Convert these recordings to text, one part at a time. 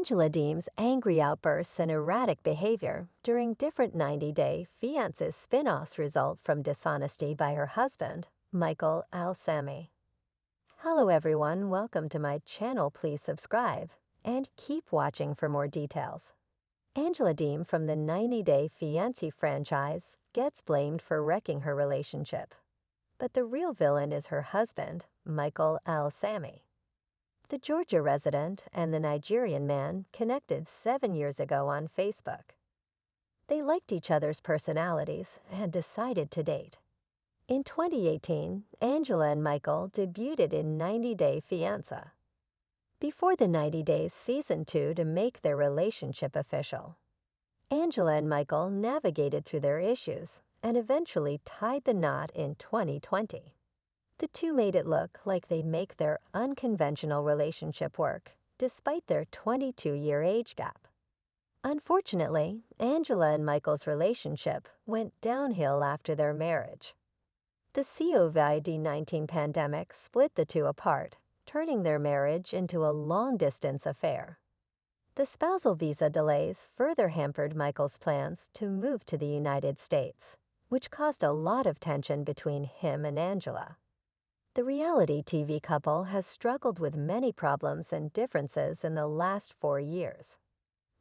Angela Deem's angry outbursts and erratic behavior during different 90-day Fiancé spin-offs result from dishonesty by her husband, Michael Ilesanmi. Hello everyone, welcome to my channel. Please subscribe and keep watching for more details. Angela Deem from the 90-Day Fiancé franchise gets blamed for wrecking her relationship. But the real villain is her husband, Michael Ilesanmi. The Georgia resident and the Nigerian man connected 7 years ago on Facebook. They liked each other's personalities and decided to date. In 2018, Angela and Michael debuted in 90-Day Fiancé. Before the 90 Days Season 2 to make their relationship official, Angela and Michael navigated through their issues and eventually tied the knot in 2020. The two made it look like they'd make their unconventional relationship work, despite their 22-year age gap. Unfortunately, Angela and Michael's relationship went downhill after their marriage. The COVID-19 pandemic split the two apart, turning their marriage into a long-distance affair. The spousal visa delays further hampered Michael's plans to move to the United States, which caused a lot of tension between him and Angela. The reality TV couple has struggled with many problems and differences in the last 4 years.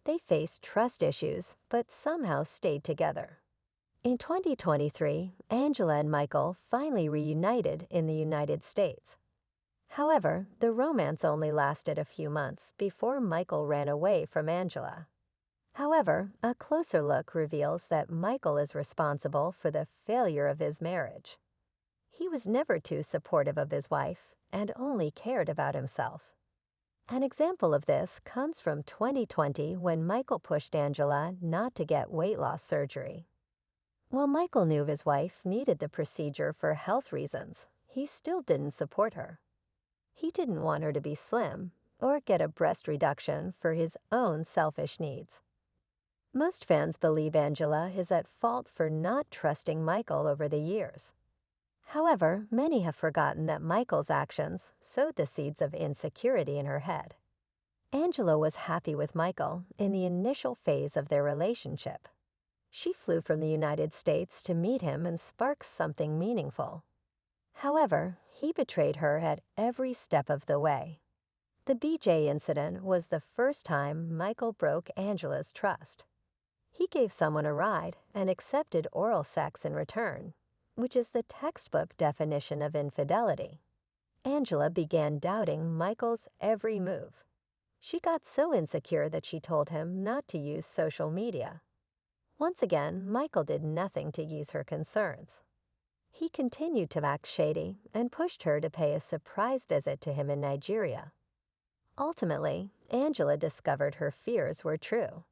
They faced trust issues, but somehow stayed together. In 2023, Angela and Michael finally reunited in the United States. However, the romance only lasted a few months before Michael ran away from Angela. However, a closer look reveals that Michael is responsible for the failure of his marriage. He was never too supportive of his wife and only cared about himself. An example of this comes from 2020 when Michael pushed Angela not to get weight loss surgery. While Michael knew his wife needed the procedure for health reasons, he still didn't support her. He didn't want her to be slim or get a breast reduction for his own selfish needs. Most fans believe Angela is at fault for not trusting Michael over the years. However, many have forgotten that Michael's actions sowed the seeds of insecurity in her head. Angela was happy with Michael in the initial phase of their relationship. She flew from the United States to meet him and spark something meaningful. However, he betrayed her at every step of the way. The BJ incident was the first time Michael broke Angela's trust. He gave someone a ride and accepted oral sex in return, which is the textbook definition of infidelity. Angela began doubting Michael's every move. She got so insecure that she told him not to use social media. Once again, Michael did nothing to ease her concerns. He continued to act shady and pushed her to pay a surprise visit to him in Nigeria. Ultimately, Angela discovered her fears were true.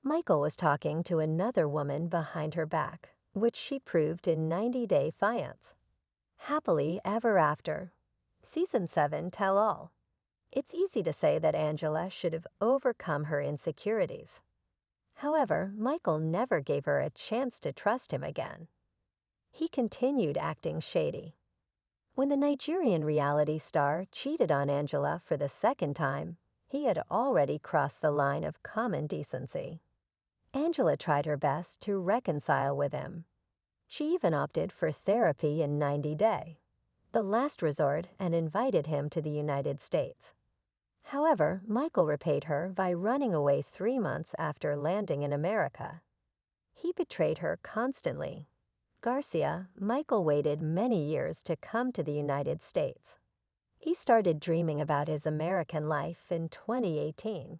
Michael was talking to another woman behind her back, which she proved in 90-Day Fiancé. Happily Ever After. Season 7 Tell All. It's easy to say that Angela should have overcome her insecurities. However, Michael never gave her a chance to trust him again. He continued acting shady. When the Nigerian reality star cheated on Angela for the second time, he had already crossed the line of common decency. Angela tried her best to reconcile with him. She even opted for therapy in 90-Day, the last resort, and invited him to the United States. However, Michael repaid her by running away 3 months after landing in America. He betrayed her constantly. Michael waited many years to come to the United States. He started dreaming about his American life in 2018.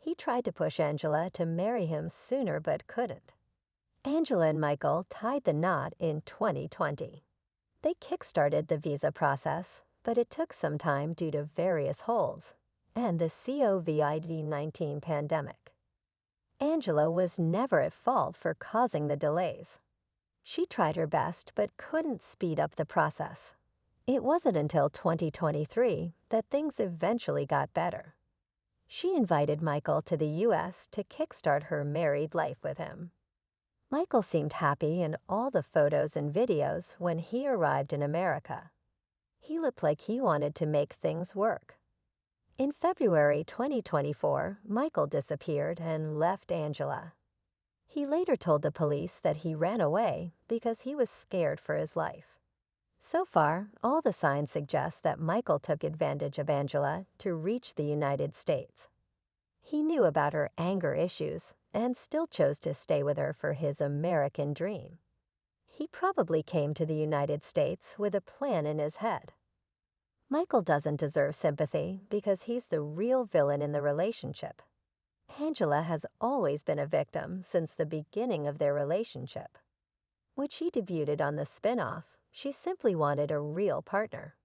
He tried to push Angela to marry him sooner but couldn't. Angela and Michael tied the knot in 2020. They kick-started the visa process, but it took some time due to various holds and the COVID-19 pandemic. Angela was never at fault for causing the delays. She tried her best but couldn't speed up the process. It wasn't until 2023 that things eventually got better. She invited Michael to the U.S. to kickstart her married life with him. Michael seemed happy in all the photos and videos when he arrived in America. He looked like he wanted to make things work. In February 2024, Michael disappeared and left Angela. He later told the police that he ran away because he was scared for his life. So far, all the signs suggest that Michael took advantage of Angela to reach the United States. He knew about her anger issues and still chose to stay with her for his American dream. He probably came to the United States with a plan in his head. Michael doesn't deserve sympathy because he's the real villain in the relationship. Angela has always been a victim since the beginning of their relationship. When she debuted on the spin-off, she simply wanted a real partner.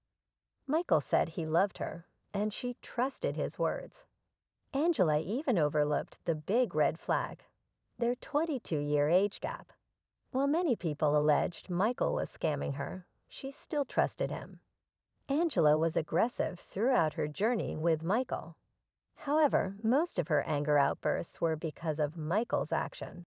Michael said he loved her, and she trusted his words. Angela even overlooked the big red flag, their 22-year age gap. While many people alleged Michael was scamming her, she still trusted him. Angela was aggressive throughout her journey with Michael. However, most of her anger outbursts were because of Michael's action.